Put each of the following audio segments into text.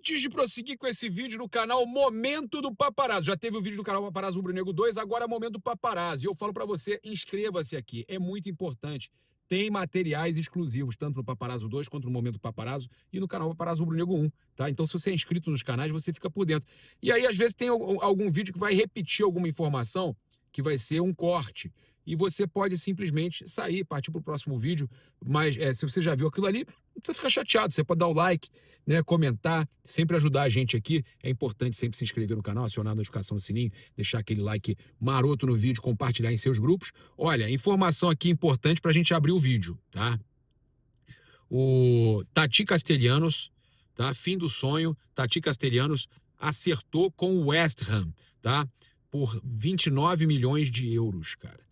Antes de prosseguir com esse vídeo no canal Momento do Paparazzo, já teve o vídeo do canal Paparazzo Rubro Negro 2, agora é Momento do Paparazzo. E eu falo para você, inscreva-se aqui, é muito importante. Tem materiais exclusivos, tanto no Paparazzo 2 quanto no Momento Paparazzo e no canal Paparazzo Rubro Negro 1, tá? Então, se você é inscrito nos canais, você fica por dentro. E aí, às vezes, tem algum vídeo que vai repetir alguma informação que vai ser um corte. E você pode simplesmente sair, partir para o próximo vídeo. Mas se você já viu aquilo ali, não precisa ficar chateado. Você pode dar o like, né, comentar, sempre ajudar a gente aqui. É importante sempre se inscrever no canal, acionar a notificação no sininho, deixar aquele like maroto no vídeo, compartilhar em seus grupos. Olha, informação aqui importante para a gente abrir o vídeo, tá? O Tati Castellanos, tá? Fim do sonho, Tati Castellanos acertou com o West Ham, tá? Por 29 milhões de euros, cara.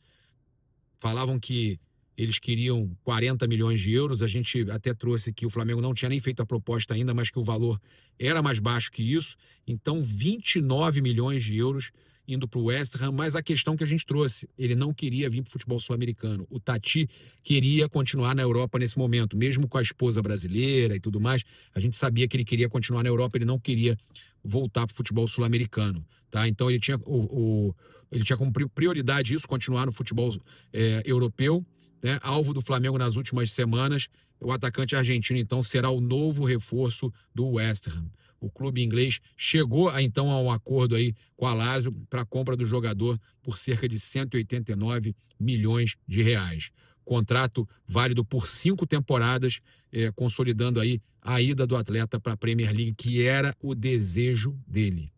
Falavam que eles queriam 40 milhões de euros, a gente até trouxe que o Flamengo não tinha nem feito a proposta ainda, mas que o valor era mais baixo que isso, então 29 milhões de euros indo para o West Ham, mas a questão que a gente trouxe, ele não queria vir para o futebol sul-americano, o Tati queria continuar na Europa nesse momento, mesmo com a esposa brasileira e tudo mais, a gente sabia que ele queria continuar na Europa, ele não queria voltar para o futebol sul-americano, tá? Então ele tinha ele tinha como prioridade isso, continuar no futebol europeu, né? Alvo do Flamengo nas últimas semanas. O atacante argentino, então, será o novo reforço do West Ham. O clube inglês chegou, então, a um acordo aí com a Lazio para a compra do jogador por cerca de 189 milhões de reais. Contrato válido por 5 temporadas, consolidando aí a ida do atleta para a Premier League, que era o desejo dele.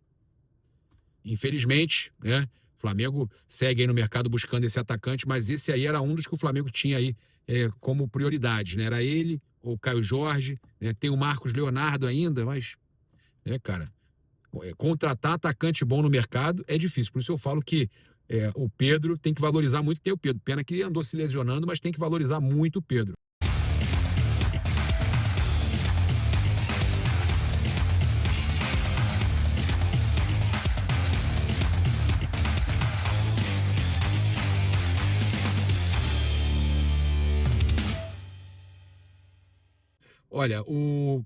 Infelizmente, né? O Flamengo segue aí no mercado buscando esse atacante, mas esse aí era um dos que o Flamengo tinha aí como prioridade, né? Era ele, ou o Caio Jorge, né? Tem o Marcos Leonardo ainda, mas, cara, contratar atacante bom no mercado é difícil. Por isso eu falo que o Pedro tem que valorizar muito. Tem o Pedro, pena que andou se lesionando, mas tem que valorizar muito o Pedro. Olha, o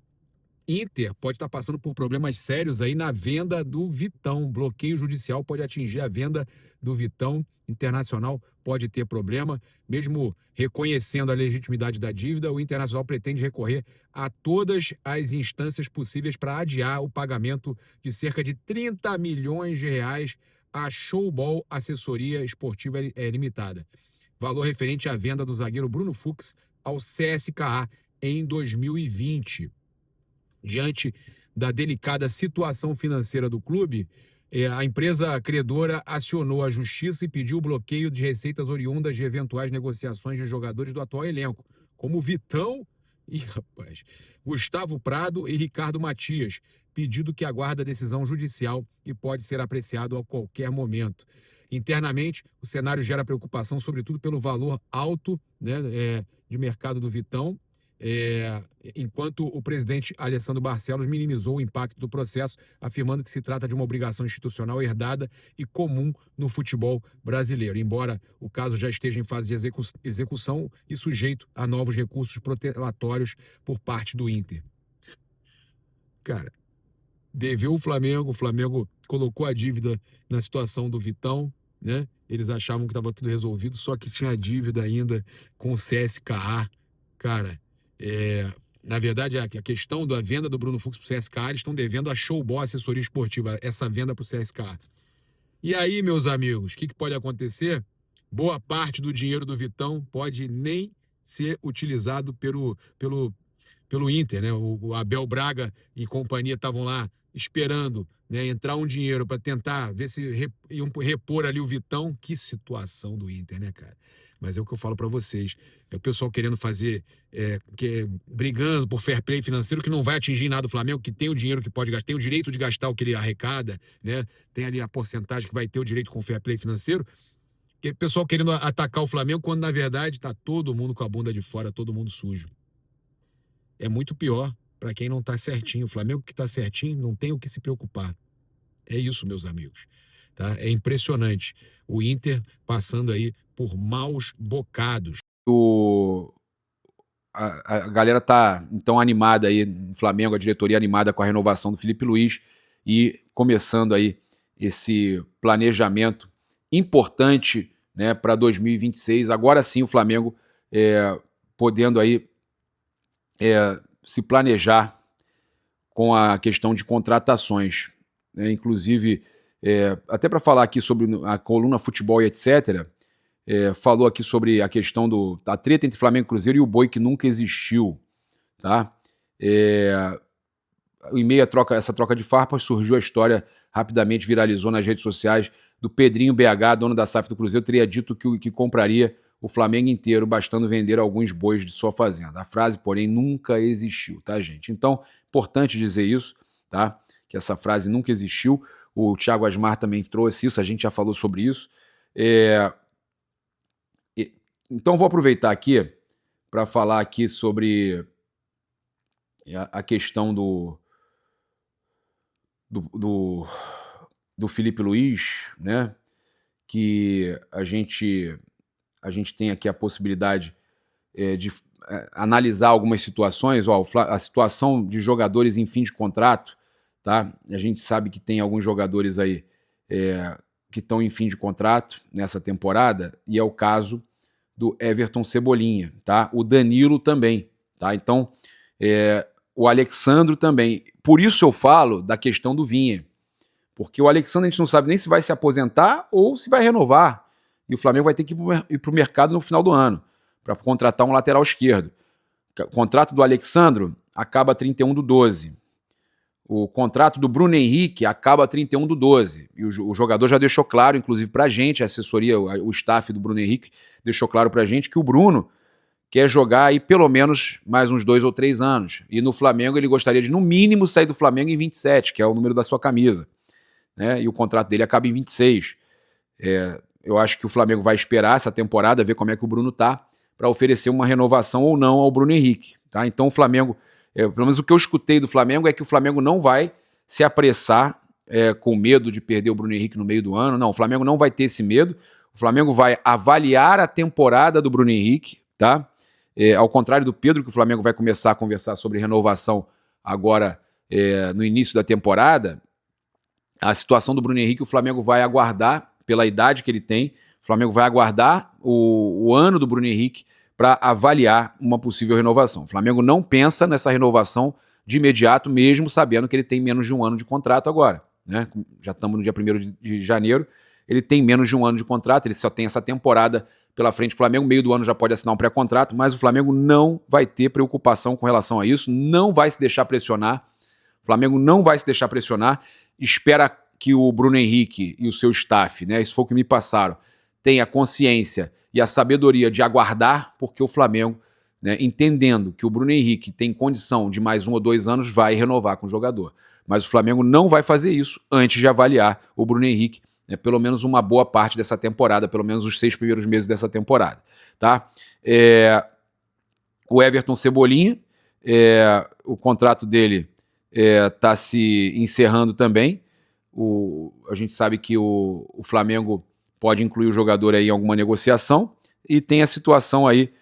Inter pode estar passando por problemas sérios aí na venda do Vitão. Bloqueio judicial pode atingir a venda do Vitão. Internacional pode ter problema. Mesmo reconhecendo a legitimidade da dívida, o Internacional pretende recorrer a todas as instâncias possíveis para adiar o pagamento de cerca de 30 milhões de reais à Showball Assessoria Esportiva Limitada. Valor referente à venda do zagueiro Bruno Fux ao CSKA em 2020. Diante da delicada situação financeira do clube, a empresa credora acionou a justiça e pediu o bloqueio de receitas oriundas de eventuais negociações de jogadores do atual elenco, como Vitão e, Gustavo Prado e Ricardo Matias, pedido que aguarda decisão judicial e pode ser apreciado a qualquer momento. Internamente, o cenário gera preocupação, sobretudo pelo valor alto, né, de mercado do Vitão, enquanto o presidente Alessandro Barcelos minimizou o impacto do processo, afirmando que se trata de uma obrigação institucional herdada e comum no futebol brasileiro, embora o caso já esteja em fase de execução e sujeito a novos recursos protelatórios por parte do Inter. Cara, deveu o Flamengo colocou a dívida na situação do Vitão, né? Eles achavam que estava tudo resolvido, só que tinha dívida ainda com o CSKA. Cara, na verdade, a questão da venda do Bruno Fux para o CSKA, eles estão devendo a Showball Assessoria Esportiva, essa venda para o CSKA. E aí, meus amigos, o que pode acontecer? Boa parte do dinheiro do Vitão pode nem ser utilizado pelo Inter, né? O Abel Braga e companhia estavam lá esperando, né, entrar um dinheiro para tentar ver se iam repor ali o Vitão. Que situação do Inter, né, cara? Mas é o que eu falo para vocês. É o pessoal querendo fazer, brigando por fair play financeiro, que não vai atingir nada o Flamengo, que tem o dinheiro que pode gastar, tem o direito de gastar o que ele arrecada, né? Tem ali a porcentagem que vai ter o direito com fair play financeiro. Que o pessoal querendo atacar o Flamengo, quando na verdade está todo mundo com a bunda de fora, todo mundo sujo. É muito pior para quem não está certinho. O Flamengo que está certinho não tem o que se preocupar. É isso, meus amigos. Tá? É impressionante. O Inter passando aí por maus bocados. a galera tá então animada aí no Flamengo, a diretoria animada com a renovação do Felipe Luiz e começando aí esse planejamento importante, né, para 2026. Agora sim o Flamengo podendo aí se planejar com a questão de contratações, né? Inclusive, até para falar aqui sobre a coluna futebol e etc., falou aqui sobre a questão da treta entre Flamengo e Cruzeiro e o boi que nunca existiu, tá? Em meio a essa troca de farpas, surgiu a história, rapidamente viralizou nas redes sociais, do Pedrinho BH, dono da SAF do Cruzeiro, teria dito que compraria o Flamengo inteiro, bastando vender alguns bois de sua fazenda. A frase, porém, nunca existiu, tá, gente? Então, importante dizer isso, tá? Que essa frase nunca existiu. O Thiago Asmar também trouxe isso, a gente já falou sobre isso. Então, vou aproveitar aqui para falar aqui sobre a questão do Felipe Luiz, né? Que a gente tem aqui a possibilidade de analisar algumas situações. Ó, a situação de jogadores em fim de contrato, tá? A gente sabe que tem alguns jogadores aí que estão em fim de contrato nessa temporada, e é o caso do Everton Cebolinha, tá? O Danilo também, tá? Então, o Alexandro também. Por isso eu falo da questão do Vinha, porque o Alexandre a gente não sabe nem se vai se aposentar ou se vai renovar, e o Flamengo vai ter que ir para o mercado no final do ano para contratar um lateral esquerdo. O contrato do Alexandro acaba 31/12. O contrato do Bruno Henrique acaba 31/12. E o jogador já deixou claro, inclusive para a gente, a assessoria, o staff do Bruno Henrique deixou claro para a gente que o Bruno quer jogar aí pelo menos mais uns 2 ou 3 anos. E no Flamengo ele gostaria de, no mínimo, sair do Flamengo em 27, que é o número da sua camisa, né? E o contrato dele acaba em 26. Eu acho que o Flamengo vai esperar essa temporada, ver como é que o Bruno tá, para oferecer uma renovação ou não ao Bruno Henrique, tá? Então o Flamengo, pelo menos o que eu escutei do Flamengo é que o Flamengo não vai se apressar com medo de perder o Bruno Henrique no meio do ano. Não, o Flamengo não vai ter esse medo. O Flamengo vai avaliar a temporada do Bruno Henrique, tá? Ao contrário do Pedro, que o Flamengo vai começar a conversar sobre renovação agora no início da temporada. A situação do Bruno Henrique, o Flamengo vai aguardar, pela idade que ele tem, o Flamengo vai aguardar o ano do Bruno Henrique para avaliar uma possível renovação. O Flamengo não pensa nessa renovação de imediato, mesmo sabendo que ele tem menos de um ano de contrato agora, né? Já estamos no dia 1º de janeiro, ele tem menos de um ano de contrato, ele só tem essa temporada pela frente. O Flamengo, meio do ano, já pode assinar um pré-contrato, mas o Flamengo não vai ter preocupação com relação a isso, não vai se deixar pressionar. O Flamengo não vai se deixar pressionar, espera que o Bruno Henrique e o seu staff, né, isso foi o que me passaram, tenha a consciência e a sabedoria de aguardar, porque o Flamengo, né, entendendo que o Bruno Henrique tem condição de mais 1 ou 2 anos, vai renovar com o jogador. Mas o Flamengo não vai fazer isso antes de avaliar o Bruno Henrique, né, pelo menos uma boa parte dessa temporada, pelo menos os 6 primeiros meses dessa temporada, tá? O Everton Cebolinha, o contrato dele está se encerrando também. A gente sabe que o Flamengo pode incluir o jogador aí em alguma negociação, e tem a situação aí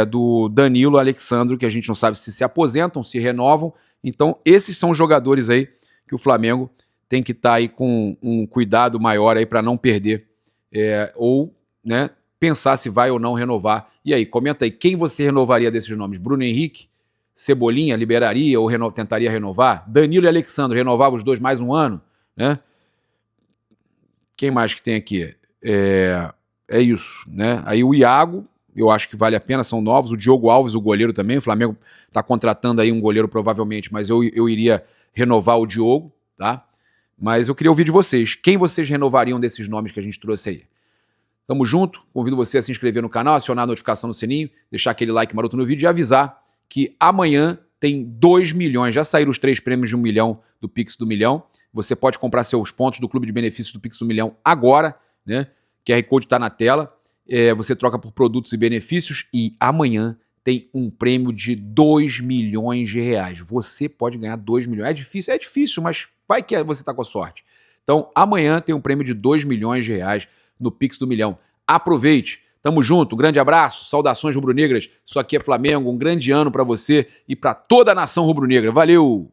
do Danilo, Alexandro, que a gente não sabe se aposentam, se renovam. Então esses são os jogadores aí que o Flamengo tem que estar aí com um cuidado maior aí para não perder, ou, né, pensar se vai ou não renovar. E aí, comenta aí, quem você renovaria desses nomes? Bruno Henrique, Cebolinha, liberaria ou tentaria renovar? Danilo e Alexandre, renovava os dois mais um ano, né? Quem mais que tem aqui? É isso, né? Aí o Iago, eu acho que vale a pena, são novos. O Diogo Alves, o goleiro também. O Flamengo está contratando aí um goleiro provavelmente, mas eu iria renovar o Diogo, tá? Mas eu queria ouvir de vocês. Quem vocês renovariam desses nomes que a gente trouxe aí? Tamo junto. Convido você a se inscrever no canal, acionar a notificação no sininho, deixar aquele like maroto no vídeo e avisar que amanhã tem 2 milhões. Já saíram os 3 prêmios de 1 milhão do Pix do Milhão. Você pode comprar seus pontos do Clube de Benefícios do Pix do Milhão agora, né? QR Code está na tela. Você troca por produtos e benefícios e amanhã tem um prêmio de 2 milhões de reais. Você pode ganhar 2 milhões. É difícil, mas vai que você está com a sorte. Então, amanhã tem um prêmio de 2 milhões de reais no Pix do Milhão. Aproveite, Tamo junto, um grande abraço, saudações rubro-negras. Isso aqui é Flamengo, um grande ano para você e para toda a nação rubro-negra. Valeu!